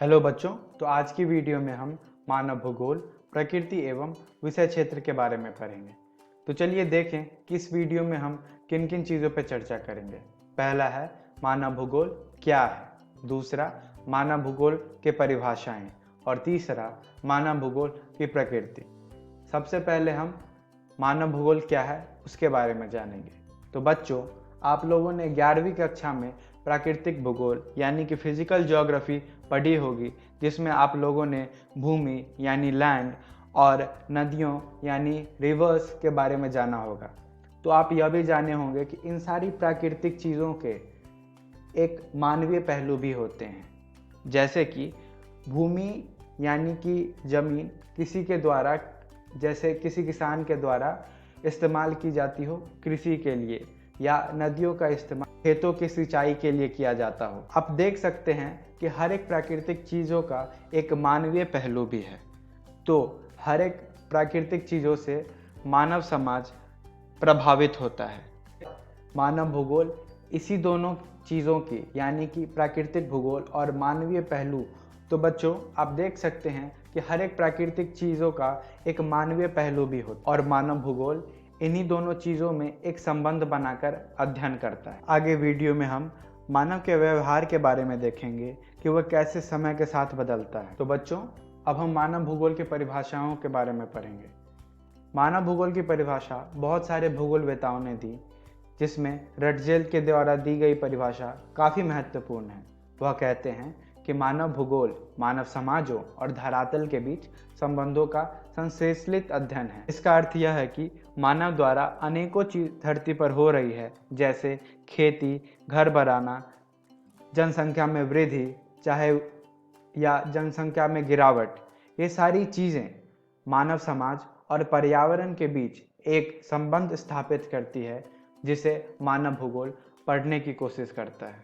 Hello बच्चों, तो आज की वीडियो में हम मानव भूगोल, प्रकृति एवं विषय क्षेत्र के बारे में पढ़ेंगे। तो चलिए देखें कि इस वीडियो में हम किन किन चीज़ों पर चर्चा करेंगे। पहला है मानव भूगोल क्या है, दूसरा मानव भूगोल के परिभाषाएं और तीसरा मानव भूगोल की प्रकृति। सबसे पहले हम मानव भूगोल क्या है उसके बारे में जानेंगे। तो बच्चों, आप लोगों ने 11वीं कक्षा में प्राकृतिक भूगोल यानी कि फिजिकल ज्योग्राफी पढ़ी होगी, जिसमें आप लोगों ने भूमि यानी लैंड और नदियों यानी रिवर्स के बारे में जाना होगा। तो आप यह भी जाने होंगे कि इन सारी प्राकृतिक चीज़ों के एक मानवीय पहलू भी होते हैं, जैसे कि भूमि यानी कि ज़मीन किसी के द्वारा, जैसे किसी किसान के द्वारा इस्तेमाल की जाती हो कृषि के लिए, या नदियों का इस्तेमाल खेतों की सिंचाई के लिए किया जाता हो। आप देख सकते हैं कि हर एक प्राकृतिक चीज़ों का एक मानवीय पहलू भी है। तो हर एक प्राकृतिक चीज़ों से मानव समाज प्रभावित होता है। मानव भूगोल इसी दोनों चीज़ों की यानी कि प्राकृतिक भूगोल और मानवीय पहलू। तो बच्चों, आप देख सकते हैं कि हर एक प्राकृतिक चीज़ों का एक मानवीय पहलू भी होता है और मानव भूगोल इन्हीं दोनों चीज़ों में एक संबंध बनाकर अध्ययन करता है। आगे वीडियो में हम मानव के व्यवहार के बारे में देखेंगे कि वह कैसे समय के साथ बदलता है। तो बच्चों, अब हम मानव भूगोल की परिभाषाओं के बारे में पढ़ेंगे। मानव भूगोल की परिभाषा बहुत सारे भूगोलवेताओं ने दी, जिसमें रटजेल के द्वारा दी गई परिभाषा काफ़ी महत्वपूर्ण है। वह कहते हैं कि मानव भूगोल मानव समाजों और धरातल के बीच संबंधों का संश्लेषित अध्ययन है। इसका अर्थ यह है कि मानव द्वारा अनेकों चीज धरती पर हो रही है, जैसे खेती, घर बनाना, जनसंख्या में वृद्धि चाहे या जनसंख्या में गिरावट। ये सारी चीज़ें मानव समाज और पर्यावरण के बीच एक संबंध स्थापित करती है, जिसे मानव भूगोल पढ़ने की कोशिश करता है।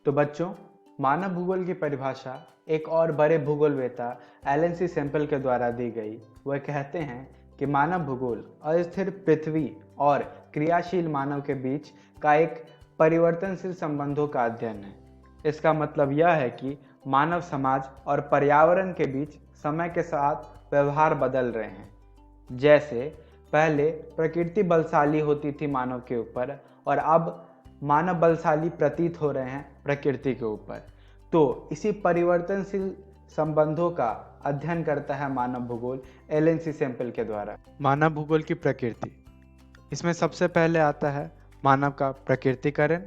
तो बच्चों, मानव भूगोल की परिभाषा एक और बड़े भूगोलवेता एलन सी सैम्पल के द्वारा दी गई। वह कहते हैं कि मानव भूगोल अस्थिर पृथ्वी और क्रियाशील मानव के बीच का एक परिवर्तनशील संबंधों का अध्ययन है। इसका मतलब यह है कि मानव समाज और पर्यावरण के बीच समय के साथ व्यवहार बदल रहे हैं। जैसे पहले प्रकृति बलशाली होती थी मानव के ऊपर, और अब मानव बलशाली प्रतीत हो रहे हैं प्रकृति के ऊपर। तो इसी परिवर्तनशील संबंधों का अध्ययन करता है मानव भूगोल एलन सी सैम्पल के द्वारा। मानव भूगोल की प्रकृति, इसमें सबसे पहले आता है मानव का प्रकृतिकरण,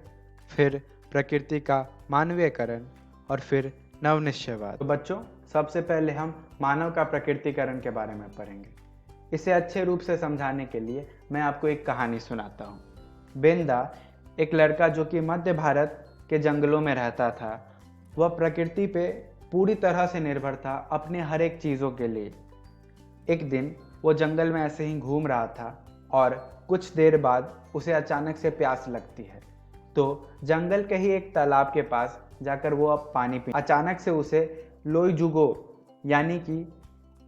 फिर प्रकृति का मानवीयकरण और फिर नवनिश्चयवाद। तो बच्चों, सबसे पहले हम मानव का प्रकृतिकरण के बारे में पढ़ेंगे। इसे अच्छे रूप से समझाने के लिए मैं आपको एक कहानी सुनाता हूँ। बेंदा, एक लड़का जो कि मध्य भारत के जंगलों में रहता था, वह प्रकृति पे पूरी तरह से निर्भर था अपने हर एक चीज़ों के लिए। एक दिन वो जंगल में ऐसे ही घूम रहा था और कुछ देर बाद उसे अचानक से प्यास लगती है। तो जंगल के ही एक तालाब के पास जाकर वो अब पानी पी। अचानक से उसे लोईजुगो यानी कि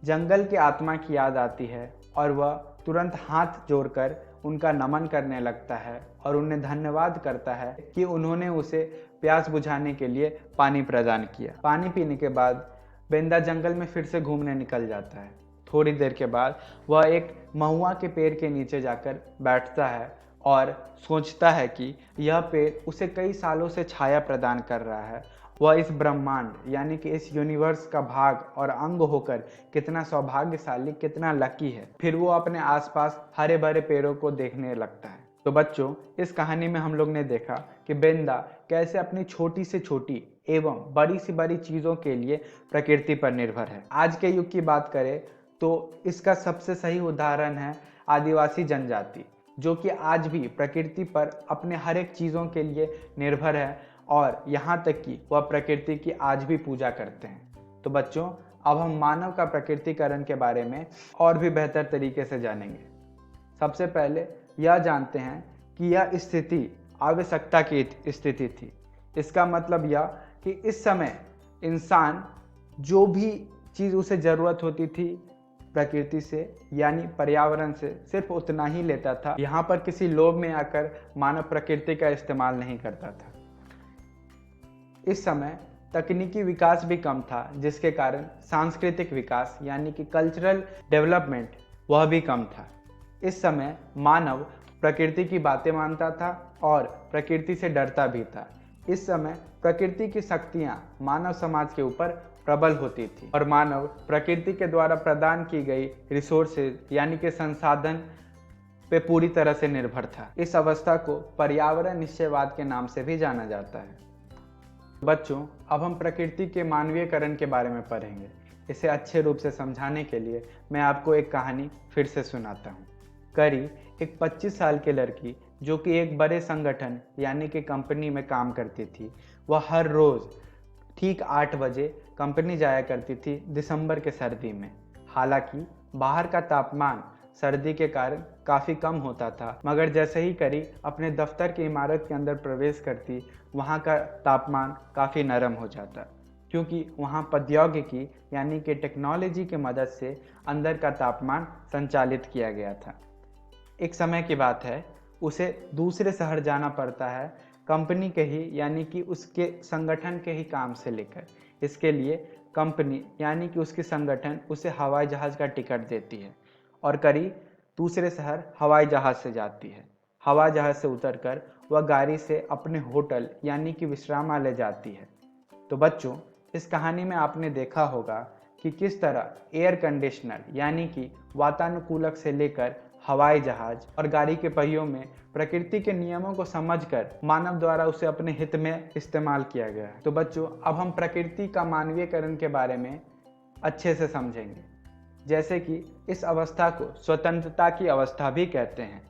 जंगल की आत्मा की याद आती है और वह तुरंत हाथ जोड़कर उनका नमन करने लगता है और उन्हें धन्यवाद करता है कि उन्होंने उसे प्यास बुझाने के लिए पानी प्रदान किया। पानी पीने के बाद बेंदा जंगल में फिर से घूमने निकल जाता है। थोड़ी देर के बाद वह एक महुआ के पेड़ के नीचे जाकर बैठता है और सोचता है कि यह पेड़ उसे कई सालों से छाया प्रदान कर रहा है। वह इस ब्रह्मांड यानी कि इस यूनिवर्स का भाग और अंग होकर कितना सौभाग्यशाली, कितना लकी है। फिर वो अपने आसपास हरे भरे पेड़ों को देखने लगता है। तो बच्चों, इस कहानी में हम लोग ने देखा कि बेंदा कैसे अपनी छोटी से छोटी एवं बड़ी से बड़ी चीज़ों के लिए प्रकृति पर निर्भर है। आज के युग की बात करें तो इसका सबसे सही उदाहरण है आदिवासी जनजाति, जो कि आज भी प्रकृति पर अपने हर एक चीज़ों के लिए निर्भर है और यहाँ तक कि वह प्रकृति की आज भी पूजा करते हैं। तो बच्चों, अब हम मानव का प्रकृतिकरण के बारे में और भी बेहतर तरीके से जानेंगे। सबसे पहले यह जानते हैं कि यह स्थिति आवश्यकता की स्थिति थी। इसका मतलब यह कि इस समय इंसान जो भी चीज़ उसे ज़रूरत होती थी प्रकृति से यानी पर्यावरण से, सिर्फ उतना ही लेता था। यहाँ पर किसी लोभ में आकर मानव प्रकृति का इस्तेमाल नहीं करता था। इस समय तकनीकी विकास भी कम था, जिसके कारण सांस्कृतिक विकास यानी कि कल्चरल डेवलपमेंट वह भी कम था। इस समय मानव प्रकृति की बातें मानता था और प्रकृति से डरता भी था। इस समय प्रकृति की शक्तियां मानव समाज के ऊपर प्रबल होती थी और मानव प्रकृति के द्वारा प्रदान की गई रिसोर्सेज यानी कि संसाधन पे पूरी तरह से निर्भर था। इस अवस्था को पर्यावरण निश्चयवाद के नाम से भी जाना जाता है। बच्चों, अब हम प्रकृति के मानवीयकरण के बारे में पढ़ेंगे। इसे अच्छे रूप से समझाने के लिए मैं आपको एक कहानी फिर से सुनाता हूँ। करी एक 25 साल की लड़की जो कि एक बड़े संगठन यानी कि कंपनी में काम करती थी, वह हर रोज़ ठीक 8 बजे कंपनी जाया करती थी दिसंबर के सर्दी में। हालांकि बाहर का तापमान सर्दी के कारण काफ़ी कम होता था, मगर जैसे ही करी अपने दफ्तर की इमारत के अंदर प्रवेश करती, वहाँ का तापमान काफ़ी नरम हो जाता, क्योंकि वहाँ प्रौद्योगिकी यानी कि टेक्नोलॉजी की मदद से अंदर का तापमान संचालित किया गया था। एक समय की बात है, उसे दूसरे शहर जाना पड़ता है कंपनी के ही यानी कि उसके संगठन के ही काम से लेकर। इसके लिए कंपनी यानी कि उसकी संगठन उसे हवाई जहाज़ का टिकट देती है और करी दूसरे शहर हवाई जहाज़ से जाती है। हवाई जहाज़ से उतरकर वह गाड़ी से अपने होटल यानी कि विश्रामालय जाती है। तो बच्चों, इस कहानी में आपने देखा होगा कि किस तरह एयर कंडीशनर यानी कि वातानुकूलक से लेकर हवाई जहाज और गाड़ी के पहियों में प्रकृति के नियमों को समझकर मानव द्वारा उसे अपने हित में इस्तेमाल किया गया है। तो बच्चों, अब हम प्रकृति का मानवीयकरण के बारे में अच्छे से समझेंगे। जैसे कि इस अवस्था को स्वतंत्रता की अवस्था भी कहते हैं,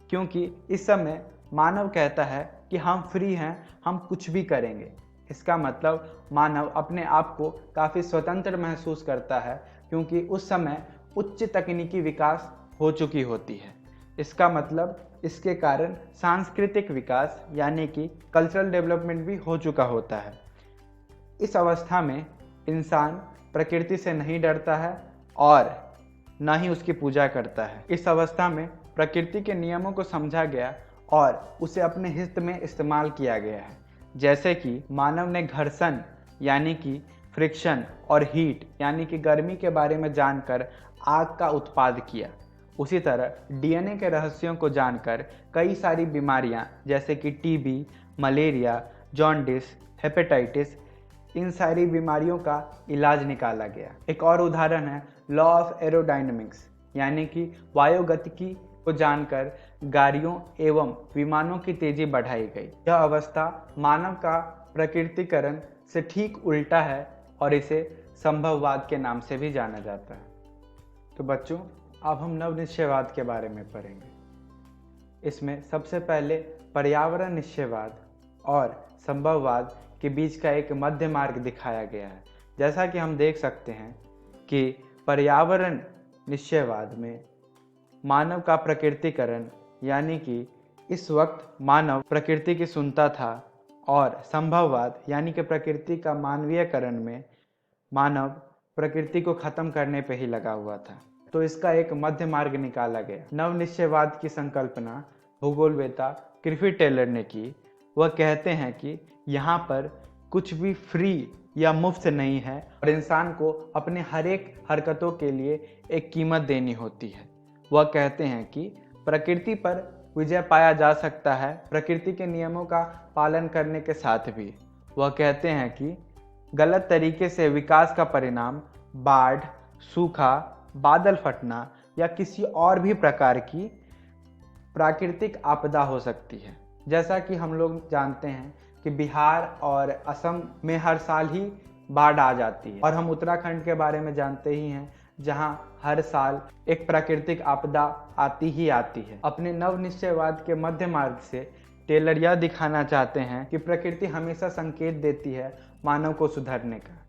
क्योंकि इस समय मानव कहता है कि हम फ्री हैं, हम कुछ भी करेंगे। इसका मतलब मानव अपने आप को काफ़ी स्वतंत्र महसूस करता है, क्योंकि उस समय उच्च तकनीकी विकास हो चुकी होती है। इसका मतलब इसके कारण सांस्कृतिक विकास यानी कि कल्चरल डेवलपमेंट भी हो चुका होता है। इस अवस्था में इंसान प्रकृति से नहीं डरता है और न ही उसकी पूजा करता है। इस अवस्था में प्रकृति के नियमों को समझा गया और उसे अपने हित में इस्तेमाल किया गया है। जैसे कि मानव ने घर्षण यानी कि फ्रिक्शन और हीट यानी कि गर्मी के बारे में जानकर आग का उत्पाद किया। उसी तरह डीएनए के रहस्यों को जानकर कई सारी बीमारियां जैसे कि टीबी, मलेरिया, जॉन्डिस, हेपेटाइटिस, इन सारी बीमारियों का इलाज निकाला गया। एक और उदाहरण है लॉ ऑफ एरोडायनेमिक्स यानी कि वायुगतिकी को जानकर गाड़ियों एवं विमानों की तेजी बढ़ाई गई। यह अवस्था मानव का प्रकृतिकरण से ठीक उल्टा है और इसे संभववाद के नाम से भी जाना जाता है। तो बच्चों, अब हम नवनिश्चयवाद के बारे में पढ़ेंगे। इसमें सबसे पहले पर्यावरण निश्चयवाद और संभववाद के बीच का एक मध्य मार्ग दिखाया गया है। जैसा कि हम देख सकते हैं कि पर्यावरण निश्चयवाद में मानव का प्रकृतिकरण यानी कि इस वक्त मानव प्रकृति की सुनता था, और संभववाद यानी कि प्रकृति का मानवीयकरण में मानव प्रकृति को खत्म करने पे ही लगा हुआ था। तो इसका एक मध्य मार्ग निकाला गया। नवनिश्चयवाद की संकल्पना भूगोलवेत्ता क्रिफिथ टेलर ने की। वह कहते हैं कि यहाँ पर कुछ भी फ्री या मुफ्त नहीं है और इंसान को अपने हर एक हरकतों के लिए एक कीमत देनी होती है। वह कहते हैं कि प्रकृति पर विजय पाया जा सकता है प्रकृति के नियमों का पालन करने के साथ भी। वह कहते हैं कि गलत तरीके से विकास का परिणाम बाढ़, सूखा, बादल फटना या किसी और भी प्रकार की प्राकृतिक आपदा हो सकती है। जैसा कि हम लोग जानते हैं कि बिहार और असम में हर साल ही बाढ़ आ जाती है, और हम उत्तराखंड के बारे में जानते ही हैं जहां हर साल एक प्राकृतिक आपदा आती ही आती है। अपने नवनिश्चयवाद के मध्य मार्ग से टेलर यह दिखाना चाहते हैं कि प्रकृति हमेशा संकेत देती है मानव को सुधरने का।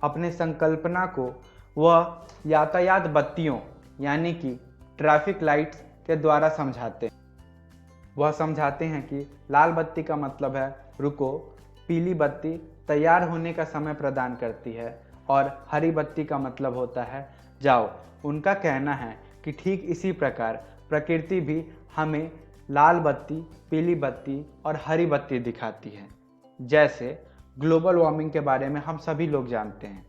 अपने संकल्पना को वह यातायात बत्तियों यानी कि ट्रैफिक लाइट्स के द्वारा समझाते हैं। वह समझाते हैं कि लाल बत्ती का मतलब है रुको, पीली बत्ती तैयार होने का समय प्रदान करती है और हरी बत्ती का मतलब होता है जाओ। उनका कहना है कि ठीक इसी प्रकार प्रकृति भी हमें लाल बत्ती, पीली बत्ती और हरी बत्ती दिखाती है। जैसे ग्लोबल वार्मिंग के बारे में हम सभी लोग जानते हैं,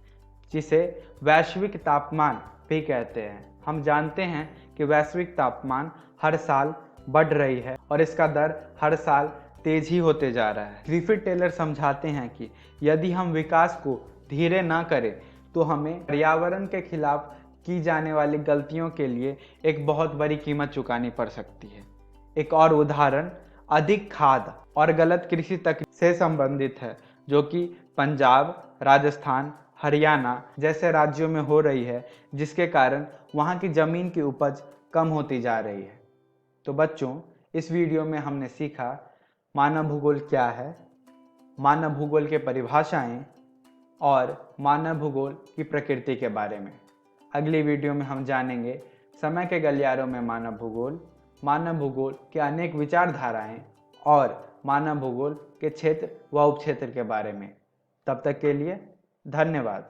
जिसे वैश्विक तापमान भी कहते हैं। हम जानते हैं कि वैश्विक तापमान हर साल बढ़ रही है और इसका दर हर साल तेज ही होते जा रहा है। ग्रिफिथ टेलर समझाते हैं कि यदि हम विकास को धीरे ना करें तो हमें पर्यावरण के खिलाफ की जाने वाली गलतियों के लिए एक बहुत बड़ी कीमत चुकानी पड़ सकती है। एक और उदाहरण अधिक खाद और गलत कृषि तकनीक से संबंधित है, जो कि पंजाब, राजस्थान, हरियाणा जैसे राज्यों में हो रही है, जिसके कारण वहाँ की ज़मीन की उपज कम होती जा रही है। तो बच्चों, इस वीडियो में हमने सीखा मानव भूगोल क्या है, मानव भूगोल के परिभाषाएं और मानव भूगोल की प्रकृति के बारे में। अगली वीडियो में हम जानेंगे समय के गलियारों में मानव भूगोल के अनेक विचारधाराएं और मानव भूगोल के क्षेत्र व उपक्षेत्र के बारे में। तब तक के लिए धन्यवाद।